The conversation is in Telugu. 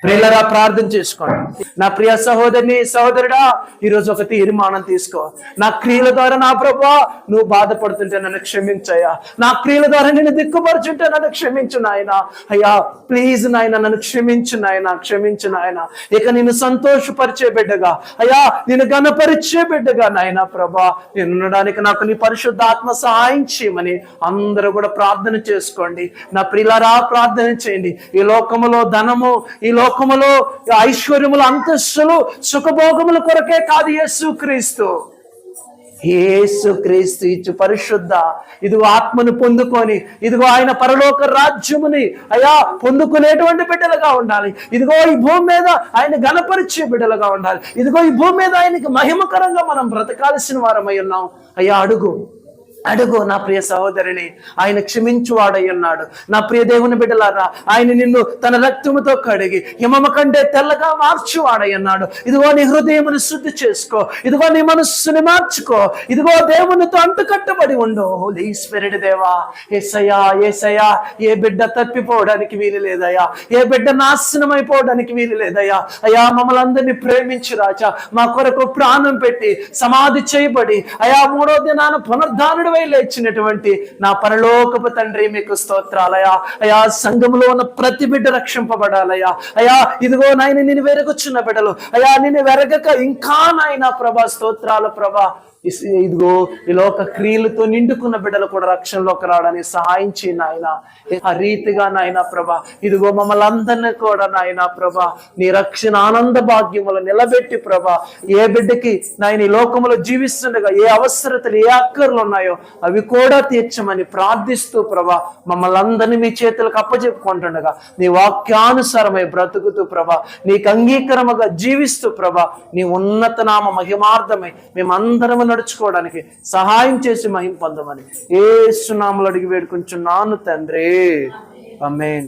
ప్రియులరా ప్రార్థన చేసుకోండి. నా ప్రియ సహోదరిని సహోదరుడా, ఈరోజు ఒక తీర్మానం తీసుకో. నా క్రియల ద్వారా నా ప్రభువా నువ్వు బాధపడుతుంటే నన్ను క్షమించయ్యా. నా క్రియల ద్వారా నేను దిక్కుపరుచుంటే నన్ను క్షమించు నాయన. అయ్యా ప్లీజ్ నాయన నన్ను క్షమించు నాయన, క్షమించు నాయన. ఇక నిన్ను సంతోషపరిచే బిడ్డగా, అయ్యా నేను ఘనపరిచే బిడ్డగా నాయన ప్రభా నేను ఉండడానికి నాకు నీ పరిశుద్ధాత్మ సహాయం చేయమని అందరూ కూడా ప్రార్థన చేసుకోండి. నా ప్రియులరా ప్రార్థన చేయండి. ఈ లోకములో ధనము, ఈ లోకములో ఐశ్వర్యములు, అంతస్తులు, సుఖభోగముల కొరకే కాదు, యేసుక్రీస్తు ఇచ్చు పరిశుద్ధ ఇదిగో ఆత్మను పొందుకొని ఇదిగో ఆయన పరలోక రాజ్యముని అయా పొందుకునేటువంటి బిడ్డలుగా ఉండాలి. ఇదిగో ఈ భూమి మీద ఆయన ఘనపరిచే బిడ్డలుగా ఉండాలి. ఇదిగో ఈ భూమి మీద ఆయనకి మహిమకరంగా మనం బ్రతకాల్సిన వారమై ఉన్నాం. అయ్యా అడుగు అడుగు నా ప్రియ సహోదరిని, ఆయన క్షమించువాడై ఉన్నాడు. నా ప్రియ దేవుని బిడ్డలారా, ఆయన నిన్ను తన రక్తముతో కడిగి హిమము కంటే తెల్లగా మార్చువాడై ఉన్నాడు. ఇదిగో నీ హృదయమును శుద్ధి చేసుకో, ఇదిగో నీ మనస్సుని మార్చుకో, ఇదిగో దేవునితో అంటుకట్టబడి ఉండు. హోలీ స్పిరిట్ దేవా, యేసయ్యా యేసయ్యా, ఏ బిడ్డ తప్పిపోవడానికి వీలు లేదయ్యా, ఏ బిడ్డ నాశనం అయిపోవడానికి వీలు లేదయ్యా. అయ్యా మమ్మల్ని అందరినీ ప్రేమించి రాజా, మా కొరకు ప్రాణం పెట్టి సమాధి చేయబడి అయా మూడో దినాన పునరుద్ధానుడు లేచినటువంటి నా పరలోకపు తండ్రి మీకు స్తోత్రాలయా. అయా సంఘములో ఉన్న ప్రతి బిడ్డ రక్షింపబడాలయా. అయా ఇదిగో నాయన నేను వెరగొచ్చున్న బిడ్డలు, అయా నేను వెరగక ఇంకా నాయన ప్రభా స్తోత్రాల ప్రభా. ఇదిగో ఈ లోక క్రియలతో నిండుకున్న బిడ్డలు కూడా రక్షణలోకి రావడానికి సహాయం చేయి నాయన. ఆ రీతిగా నాయన ప్రభా ఇదిగో మమ్మల్ని అందరినీ కూడా నాయన ప్రభా నీ రక్షణ ఆనంద భాగ్యములు నిలబెట్టి ప్రభా ఏ బిడ్డకి నాయన ఈ లోకములో జీవిస్తుండగా ఏ అవసరతలు ఏ అక్కర్లు ఉన్నాయో అవి కూడా తీర్చమని ప్రార్థిస్తూ ప్రభా మమ్మల్ని అందరినీ మీ చేతులకు అప్పచెప్పుకుంటుండగా నీ వాక్యానుసారమై బ్రతుకుతూ ప్రభా నీకు అంగీకరముగా జీవిస్తూ ప్రభా నీ ఉన్నత నామ మహిమార్థమై మేమందరము నడుచుకోవడానికి సహాయం చేసి మహిమ పొందమని యేసు నామములో అడిగి వేడుకుంటున్నాను తండ్రి. ఆమేన్.